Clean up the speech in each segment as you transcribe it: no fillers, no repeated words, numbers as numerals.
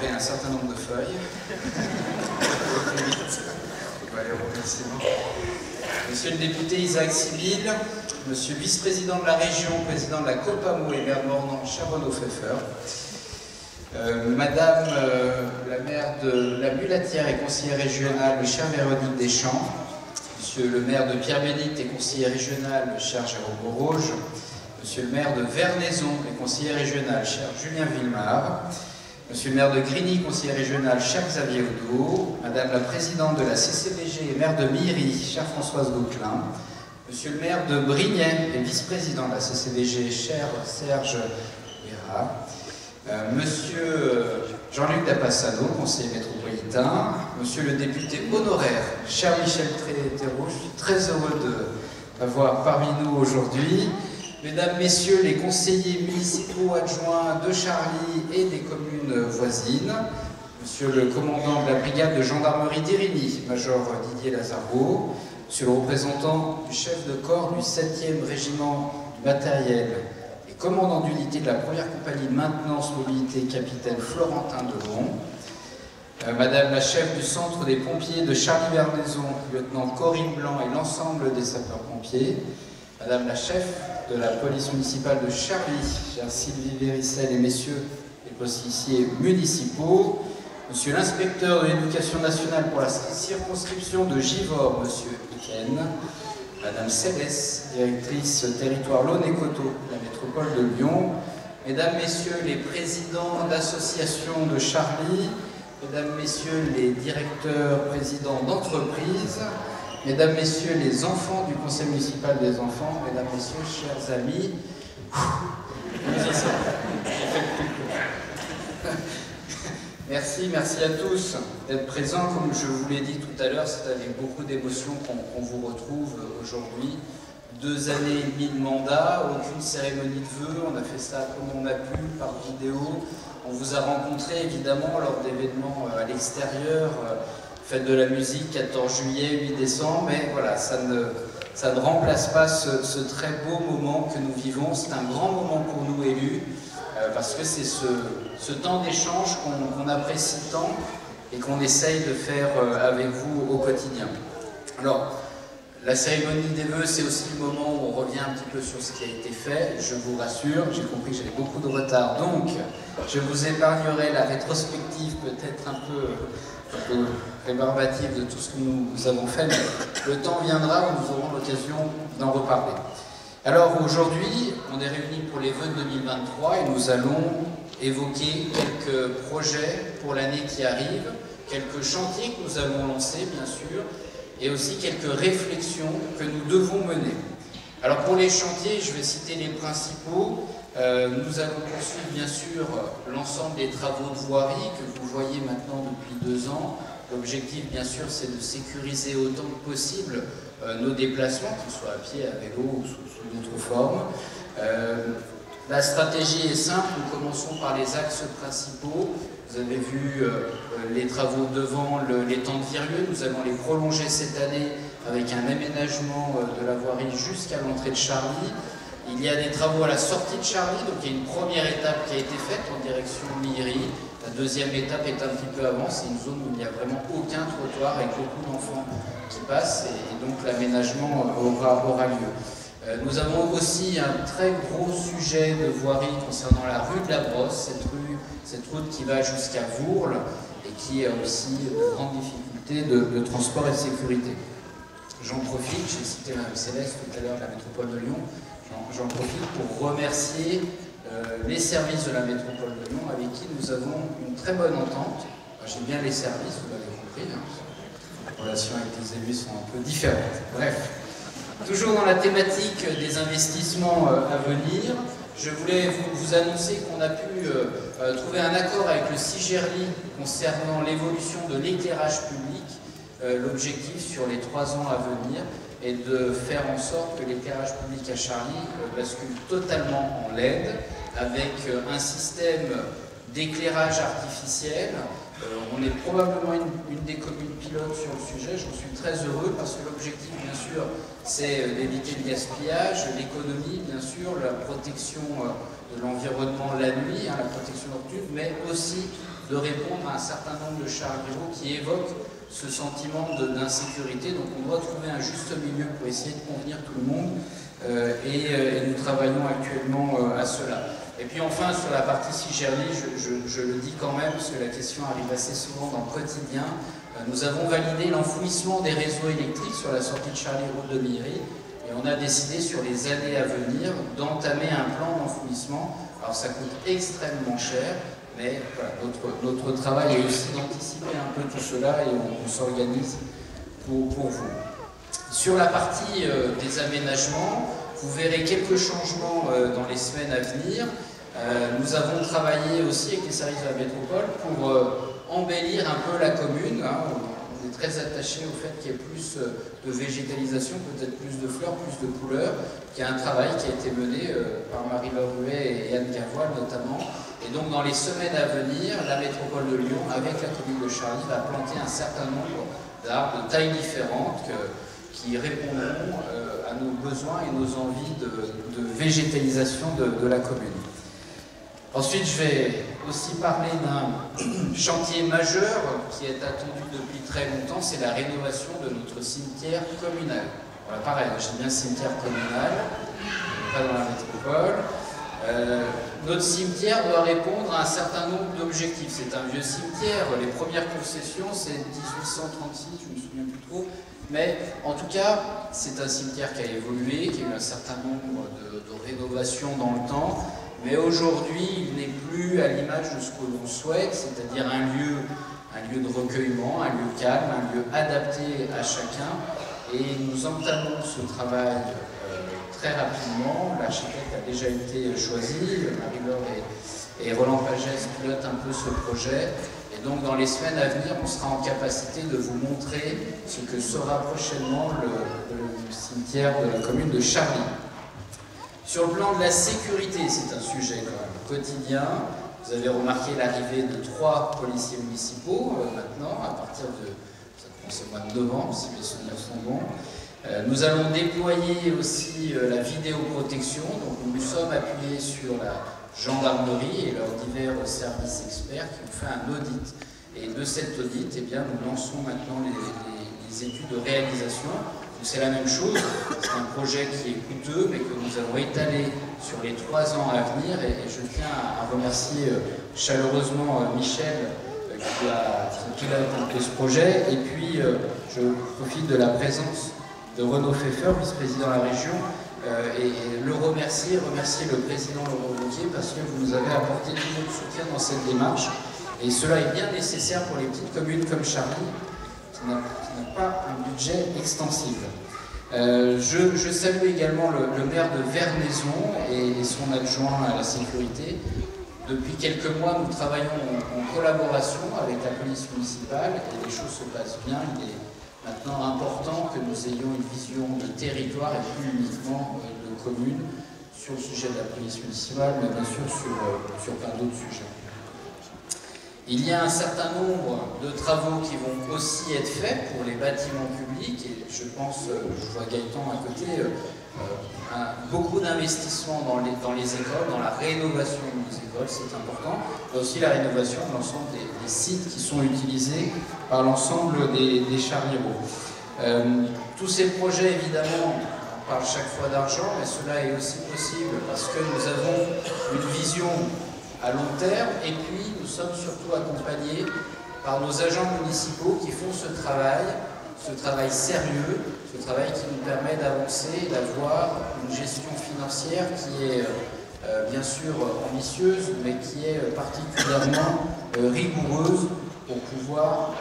enlever un certain nombre de feuilles. On va aller au remerciement. Monsieur le député Isaac Sibyl, monsieur le vice-président de la région, président de la COPAMO et maire de Mornan, cher Renaud Pfeffer, madame la maire de la Mulatière et conseillère régionale, chère Véronique Deschamps, monsieur le maire de Pierre-Bénite et conseiller régional, cher Jérôme Bourrouge, monsieur le maire de Vernaison et conseiller régional, cher Julien Villemard, monsieur le maire de Grigny, conseiller régional, cher Xavier Oudot, madame la présidente de la CCBG et maire de Miry, chère Françoise Gauquelin, monsieur le maire de Brignais et vice-président de la CCBG, cher Serge Héra, monsieur Jean-Luc Dapassano, conseiller métropolitain, monsieur le député honoraire, cher Michel Thérault, je suis très heureux d'avoir parmi nous aujourd'hui, mesdames, messieurs les conseillers municipaux adjoints de Charly et des communes voisines, monsieur le commandant de la brigade de gendarmerie d'Irigny, major Didier Lazaro, monsieur le représentant du chef de corps du 7e régiment du matériel et commandant d'unité de la première compagnie de maintenance mobilité, capitaine Florentin Delon, madame la chef du centre des pompiers de Charly-Vernaison, lieutenant Corinne Blanc et l'ensemble des sapeurs-pompiers, madame la chef de la police municipale de Charly, chère Sylvie Véricel et messieurs les policiers municipaux, monsieur l'inspecteur de l'éducation nationale pour la circonscription de Givors, monsieur Eken, madame Céleste, directrice territoire Laon-et-Coteaux de la métropole de Lyon, mesdames, messieurs les présidents d'associations de Charly, mesdames, messieurs les directeurs, présidents d'entreprises, mesdames, messieurs les enfants du conseil municipal des enfants, mesdames, messieurs, chers amis, merci à tous d'être présents. Comme je vous l'ai dit tout à l'heure, c'est avec beaucoup d'émotion qu'on vous retrouve aujourd'hui. 2 années et demie de mandat, aucune cérémonie de vœux, on a fait ça comme on a pu, par vidéo. On vous a rencontré évidemment lors d'événements à l'extérieur, fête de la musique, 14 juillet, 8 décembre, mais voilà, ça ne remplace pas ce très beau moment que nous vivons. C'est un grand moment pour nous élus, parce que c'est ce temps d'échange qu'on apprécie tant et qu'on essaye de faire avec vous au quotidien. Alors, la cérémonie des vœux, c'est aussi le moment où on revient un petit peu sur ce qui a été fait. Je vous rassure, j'ai compris que j'avais beaucoup de retard, donc je vous épargnerai la rétrospective peut-être un peu rébarbative de tout ce que nous avons fait, mais le temps viendra où nous aurons l'occasion d'en reparler. Alors aujourd'hui, on est réunis pour les vœux de 2023 et nous allons évoquer quelques projets pour l'année qui arrive, quelques chantiers que nous allons lancer bien sûr, et aussi quelques réflexions que nous devons mener. Alors pour les chantiers, je vais citer les principaux. Nous allons poursuivre bien sûr l'ensemble des travaux de voirie que vous voyez maintenant depuis 2 ans. L'objectif bien sûr c'est de sécuriser autant que possible nos déplacements, qu'ils soient à pied, à vélo ou sous d'autres formes. La stratégie est simple, nous commençons par les axes principaux. Vous avez vu les travaux devant les temps de Virieu, nous allons les prolonger cette année avec un aménagement de la voirie jusqu'à l'entrée de Charly. Il y a des travaux à la sortie de Charly, donc il y a une première étape qui a été faite en direction de Miry. La deuxième étape est un petit peu avant, c'est une zone où il n'y a vraiment aucun trottoir avec beaucoup d'enfants qui passent et donc l'aménagement aura lieu. Nous avons aussi un très gros sujet de voirie concernant la rue de la Brosse, cette route qui va jusqu'à Vourles et qui a aussi de grandes difficultés de transport et de sécurité. J'en profite, j'ai cité Mme Céleste tout à l'heure de la métropole de Lyon, j'en profite pour remercier les services de la métropole de Lyon avec qui nous avons une très bonne entente. J'aime bien les services, vous l'avez compris, hein. Les relations avec les élus sont un peu différentes. Bref. Toujours dans la thématique des investissements à venir, je voulais vous annoncer qu'on a pu trouver un accord avec le CIGERLI concernant l'évolution de l'éclairage public. L'objectif sur les 3 ans à venir est de faire en sorte que l'éclairage public à Charly bascule totalement en LED avec un système d'éclairage artificiel. On est probablement une des communes pilotes sur le sujet, j'en suis très heureux parce que l'objectif bien sûr c'est d'éviter le gaspillage, l'économie bien sûr, la protection de l'environnement la nuit, la protection nocturne, mais aussi de répondre à un certain nombre de charges qui évoquent ce sentiment d'insécurité. Donc on doit trouver un juste milieu pour essayer de convenir tout le monde et nous travaillons actuellement à cela. Et puis enfin sur la partie Cigerly, je le dis quand même parce que la question arrive assez souvent dans le quotidien, nous avons validé l'enfouissement des réseaux électriques sur la sortie de Charlie route de Miry et on a décidé sur les années à venir d'entamer un plan d'enfouissement. Alors ça coûte extrêmement cher, mais voilà, notre travail est aussi d'anticiper un peu tout cela et on s'organise pour vous. Sur la partie des aménagements, vous verrez quelques changements dans les semaines à venir. Nous avons travaillé aussi avec les services de la métropole pour embellir un peu la commune. On est très attaché au fait qu'il y ait plus de végétalisation, peut-être plus de fleurs, plus de couleurs. Il y a un travail qui a été mené par Marie-Laure Huet et Anne Cavoile notamment. Et donc dans les semaines à venir, la métropole de Lyon, avec la commune de Charly, va planter un certain nombre d'arbres de tailles différentes qui répondront à nos besoins et nos envies de végétalisation de la commune. Ensuite, je vais aussi parler d'un chantier majeur qui est attendu depuis très longtemps, c'est la rénovation de notre cimetière communal. Voilà, pareil, j'ai bien cimetière communal, pas dans la métropole. Notre cimetière doit répondre à un certain nombre d'objectifs. C'est un vieux cimetière, les premières concessions c'est 1836, je ne me souviens plus trop, mais en tout cas c'est un cimetière qui a évolué, qui a eu un certain nombre de rénovations dans le temps, mais aujourd'hui il n'est plus à l'image de ce que l'on souhaite, c'est-à-dire un lieu de recueillement, un lieu calme, un lieu adapté à chacun, et nous entamons ce travail très rapidement. L'architecte a déjà été choisi, Marie-Laure et Roland Pagès pilotent un peu ce projet. Et donc dans les semaines à venir, on sera en capacité de vous montrer ce que sera prochainement le cimetière de la commune de Charly. Sur le plan de la sécurité, c'est un sujet quand même quotidien. Vous avez remarqué l'arrivée de 3 policiers municipaux maintenant, à partir de, ça commence au mois de novembre, si mes souvenirs sont bons. Nous allons déployer aussi la vidéoprotection, donc nous nous sommes appuyés sur la gendarmerie et leurs divers services experts qui ont fait un audit. Et de cet audit, eh bien, nous lançons maintenant les études de réalisation. C'est la même chose, c'est un projet qui est coûteux mais que nous avons étalé sur les 3 ans à venir et je tiens à remercier chaleureusement Michel qui a tenté ce projet et puis je profite de la présence de Renaud Pfeffer, vice-président de la région, et le remercier le président Laurent Wauquiez parce que vous nous avez apporté tout votre soutien dans cette démarche. Et cela est bien nécessaire pour les petites communes comme Charly, qui n'a pas un budget extensible. Je salue également le maire de Vernaison et son adjoint à la sécurité. Depuis quelques mois, nous travaillons en collaboration avec la police municipale et les choses se passent bien. Il est maintenant important que nous ayons une vision de territoire et plus uniquement de commune sur le sujet de la police municipale, mais bien sûr sur plein d'autres sujets. Il y a un certain nombre de travaux qui vont aussi être faits pour les bâtiments publics et je pense, je vois Gaëtan à côté, beaucoup d'investissements dans les écoles, dans la rénovation des écoles, c'est important, mais aussi la rénovation de l'ensemble des sites qui sont utilisés par l'ensemble des charlieros. Tous ces projets, évidemment, on parle chaque fois d'argent, mais cela est aussi possible parce que nous avons une vision à long terme et puis nous sommes surtout accompagnés par nos agents municipaux qui font ce travail sérieux, ce travail qui nous permet d'avancer, d'avoir une gestion financière qui est bien sûr ambitieuse, mais qui est particulièrement rigoureuse pour pouvoir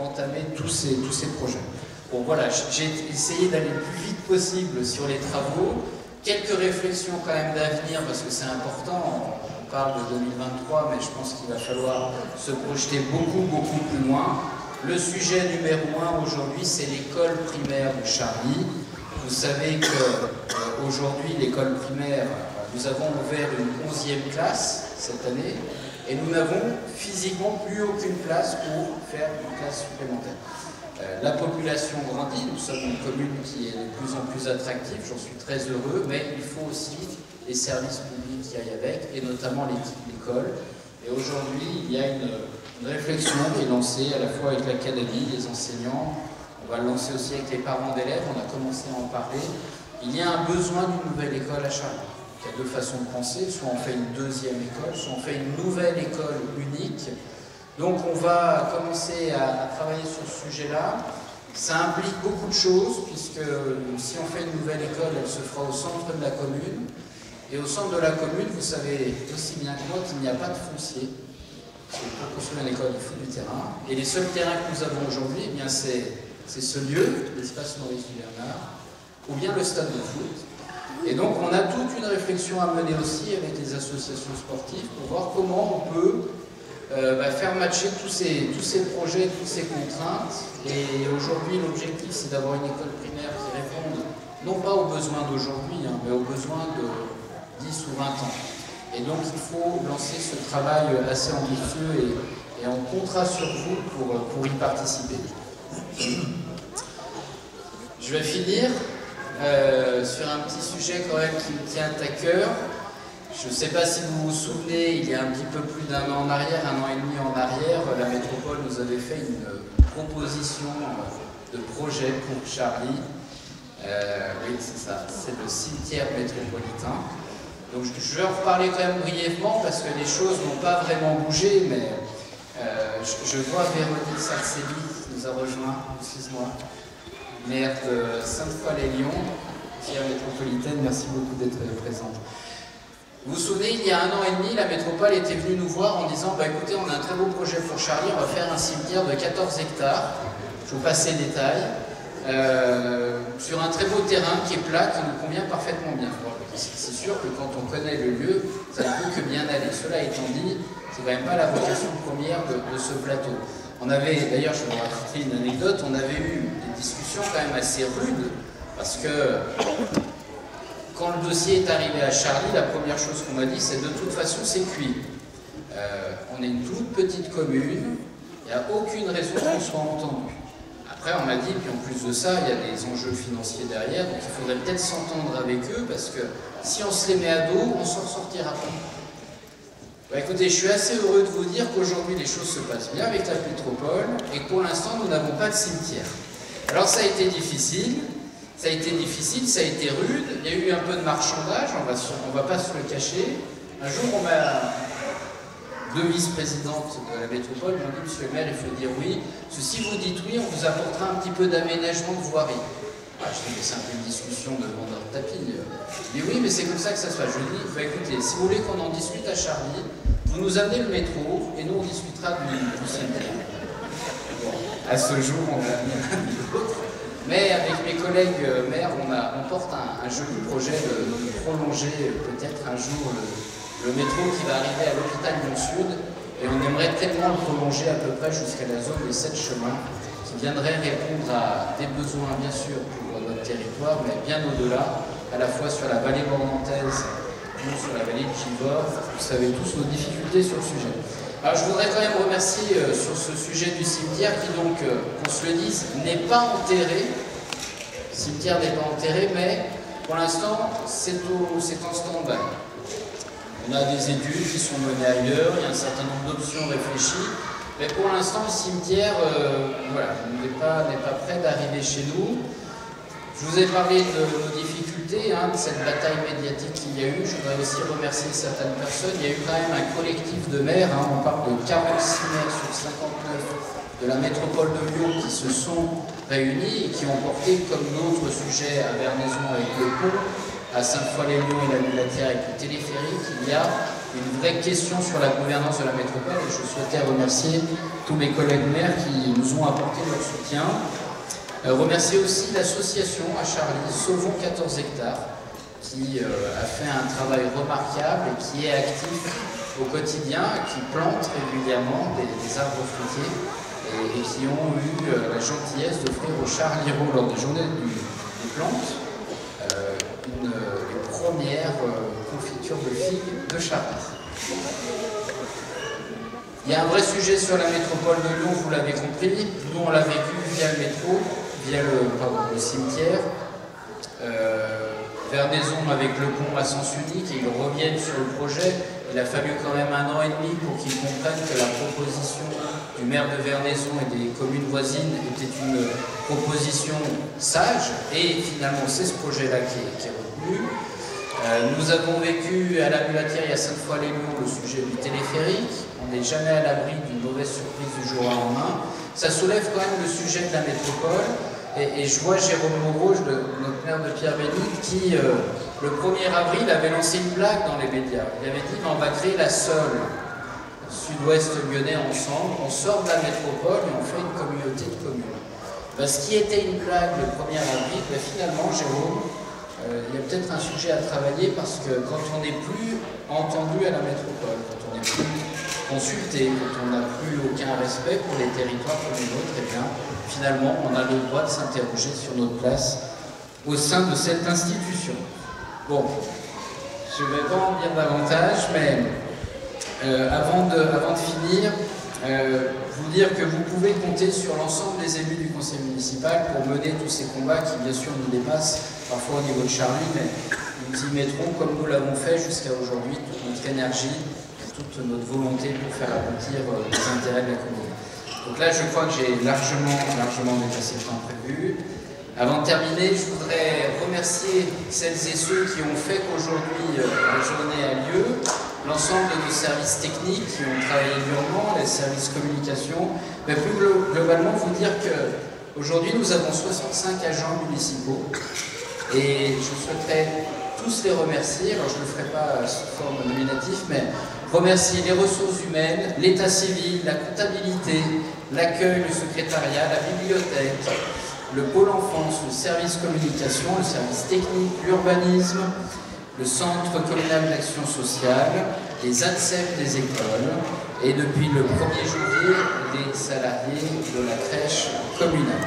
entamer tous ces projets. Bon voilà, j'ai essayé d'aller le plus vite possible sur les travaux. Quelques réflexions quand même d'avenir, parce que c'est important, on parle de 2023, mais je pense qu'il va falloir se projeter beaucoup plus loin. Le sujet numéro 1 aujourd'hui, c'est l'école primaire de Charly. Vous savez qu'aujourd'hui, l'école primaire, nous avons ouvert une 11e classe cette année, et nous n'avons physiquement plus aucune place pour faire une classe supplémentaire. La population grandit, nous sommes une commune qui est de plus en plus attractive, j'en suis très heureux, mais il faut aussi les services publics qui aillent avec, et notamment l'école. Et aujourd'hui, il y a une une réflexion qui est lancée à la fois avec l'académie, les enseignants, on va le lancer aussi avec les parents d'élèves, on a commencé à en parler. Il y a un besoin d'une nouvelle école à Charlie. Il y a deux façons de penser, soit on fait une deuxième école, soit on fait une nouvelle école unique. Donc on va commencer à travailler sur ce sujet-là. Ça implique beaucoup de choses, puisque si on fait une nouvelle école, elle se fera au centre de la commune. Et au centre de la commune, vous savez aussi bien que moi qu'il n'y a pas de foncier. Parce que pour construire une école, il faut du terrain. Et les seuls terrains que nous avons aujourd'hui, eh bien c'est ce lieu, l'espace Maurice Duvernard, ou bien le stade de foot. Et donc on a toute une réflexion à mener aussi avec les associations sportives pour voir comment on peut faire matcher tous ces projets, toutes ces contraintes. Et aujourd'hui, l'objectif, c'est d'avoir une école primaire qui réponde non pas aux besoins d'aujourd'hui, mais aux besoins de 10 ou 20 ans. Et donc, il faut lancer ce travail assez ambitieux et on comptera sur vous pour y participer. Je vais finir sur un petit sujet quand même qui me tient à cœur. Je ne sais pas si vous vous souvenez, il y a un petit peu plus d'un an en arrière, un an et demi en arrière, la métropole nous avait fait une proposition de projet pour Charlie. Oui, c'est ça, c'est le cimetière métropolitain. Donc je vais en reparler quand même brièvement parce que les choses n'ont pas vraiment bougé, mais je vois Véronique Sarcelli qui nous a rejoint, excuse-moi, maire de Sainte-Foy-les-Lyons, cimetière métropolitaine, merci beaucoup d'être présente. Vous vous souvenez, il y a un an et demi, la métropole était venue nous voir en disant bah, écoutez, on a un très beau projet pour Charlie, on va faire un cimetière de 14 hectares. Je vous passe les détails. Sur un très beau terrain qui est plat, qui nous convient parfaitement bien. C'est sûr que quand on connaît le lieu, ça ne peut que bien aller. Cela étant dit, c'est quand même pas la vocation première de ce plateau. On avait, d'ailleurs, je vais vous raconter une anecdote, on avait eu des discussions quand même assez rudes, parce que quand le dossier est arrivé à Charlie, la première chose qu'on m'a dit, c'est de toute façon, c'est cuit. On est une toute petite commune, il n'y a aucune raison qu'on soit entendu. Après, on m'a dit, puis en plus de ça, il y a des enjeux financiers derrière, donc il faudrait peut-être s'entendre avec eux, parce que si on se les met à dos, on s'en sortira pas. Bah, écoutez, je suis assez heureux de vous dire qu'aujourd'hui, les choses se passent bien avec la métropole, et que pour l'instant, nous n'avons pas de cimetière. Alors ça a été difficile, ça a été rude, il y a eu un peu de marchandage, on va pas se le cacher. Un jour, on m'a... Deux vice-présidentes de la métropole m'ont dit, monsieur le maire, il faut dire oui. Si vous dites oui, on vous apportera un petit peu d'aménagement de voirie. Ah, je dis, mais c'est un peu une discussion de vendeur de tapis. Mais oui, mais c'est comme ça que ça se passe. Je dis, bah, écoutez, si vous voulez qu'on en discute à Charlie, vous nous amenez le métro et nous on discutera du cimetière. Bon, à ce jour, on a mis l'un ni l'autre. Mais avec mes collègues maires, on porte un joli projet de prolonger peut-être un jour le métro qui va arriver à l'hôpital Lyon-Sud, et on aimerait tellement le prolonger à peu près jusqu'à la zone des 7 chemins, qui viendrait répondre à des besoins bien sûr pour notre territoire, mais bien au-delà, à la fois sur la vallée bornantaise ou sur la vallée de Givors. Vous savez tous nos difficultés sur le sujet. Alors je voudrais quand même remercier sur ce sujet du cimetière qui donc, qu'on se le dise, n'est pas enterré. Le cimetière n'est pas enterré, mais pour l'instant c'est en stand-by. On a des études qui sont menées ailleurs, il y a un certain nombre d'options réfléchies, mais pour l'instant le cimetière n'est pas prêt d'arriver chez nous. Je vous ai parlé de nos difficultés, de cette bataille médiatique qu'il y a eu. Je voudrais aussi remercier certaines personnes. Il y a eu quand même un collectif de maires, on parle de 46 maires sur 59 de la métropole de Lyon qui se sont réunis et qui ont porté comme d'autres sujets à Vernaison avec le pont, à Sainte-Foy-les-Lyons et la Mulatière avec le téléphérique. Il y a une vraie question sur la gouvernance de la métropole et je souhaitais remercier tous mes collègues maires qui nous ont apporté leur soutien. Remercier aussi l'association à Charlie, Sauvons 14 hectares, qui a fait un travail remarquable et qui est actif au quotidien, qui plante régulièrement des arbres fruitiers et qui ont eu la gentillesse d'offrir au Charliro lors des journées des plantes une première confiture de figues de Charlie. Il y a un vrai sujet sur la métropole de Lyon, vous l'avez compris. Nous, on l'a vécu via le métro, via le cimetière. Vernaison avec le pont à sens unique et ils reviennent sur le projet. Il a fallu quand même 1 an et demi pour qu'ils comprennent que la proposition du maire de Vernaison et des communes voisines était une proposition sage et finalement c'est ce projet-là qui est retenu. Nous avons vécu à la Mulatière et à Sainte-Foy-les-Lyons le sujet du téléphérique. On n'est jamais à l'abri d'une mauvaise surprise du jour au lendemain. Ça soulève quand même le sujet de la métropole. Et je vois Jérôme Moreau, notre maire de Pierre-Bénite, qui, le 1er avril, avait lancé une blague dans les médias. Il avait dit on va créer la SOL, Sud-Ouest lyonnais ensemble, on sort de la métropole et on fait une communauté de communes. Ben, ce qui était une blague le 1er avril, ben, finalement, Jérôme, il y a peut-être un sujet à travailler parce que quand on n'est plus entendu à la métropole, quand on n'est plus consulté, quand on n'a plus aucun respect pour les territoires comme les nôtres, eh bien, finalement, on a le droit de s'interroger sur notre place au sein de cette institution. Bon, je ne vais pas en dire davantage, mais avant de finir, vous dire que vous pouvez compter sur l'ensemble des élus du conseil municipal pour mener tous ces combats qui, bien sûr, nous dépassent parfois au niveau de Charlie, mais nous y mettrons, comme nous l'avons fait jusqu'à aujourd'hui, toute notre énergie, toute notre volonté pour faire aboutir les intérêts de la commune. Donc là, je crois que j'ai largement dépassé le temps prévu. Avant de terminer, je voudrais remercier celles et ceux qui ont fait qu'aujourd'hui la journée a lieu, l'ensemble de nos services techniques qui ont travaillé durement, les services communication, mais plus globalement vous dire qu'aujourd'hui nous avons 65 agents municipaux et je souhaiterais tous les remercier, alors je ne le ferai pas sous forme nominative, mais remercier les ressources humaines, l'état civil, la comptabilité, l'accueil, le secrétariat, la bibliothèque, le pôle enfance, le service communication, le service technique, l'urbanisme, le centre communal d'action sociale, les ADCEP des écoles et depuis le 1er janvier des salariés de la crèche communale.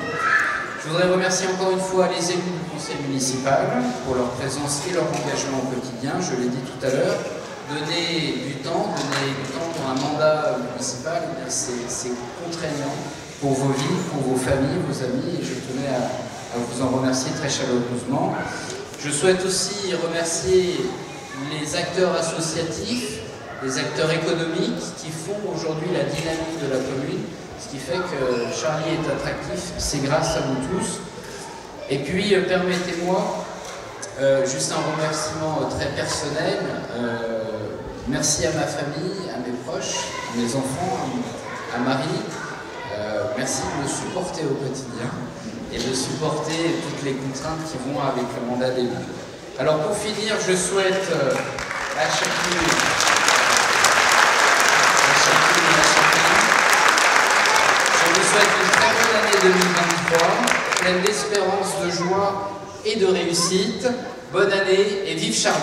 Je voudrais remercier encore une fois les élus du conseil municipal pour leur présence et leur engagement au quotidien. Je l'ai dit tout à l'heure, donner du temps pour un mandat municipal, c'est contraignant pour vos vies, pour vos familles, vos amis, et je tenais à vous en remercier très chaleureusement. Je souhaite aussi remercier les acteurs associatifs, les acteurs économiques qui font aujourd'hui la dynamique de la commune, ce qui fait que Charlie est attractif, c'est grâce à vous tous. Et puis, permettez-moi, juste un remerciement très personnel, merci à ma famille, à mes proches, à mes enfants, à Marie, merci de me supporter au quotidien et de supporter toutes les contraintes qui vont avec le mandat d'élu. Alors pour finir, je souhaite à chacune je vous souhaite une très bonne année 2023, pleine d'espérance, de joie et de réussite. Bonne année et vive Charlie!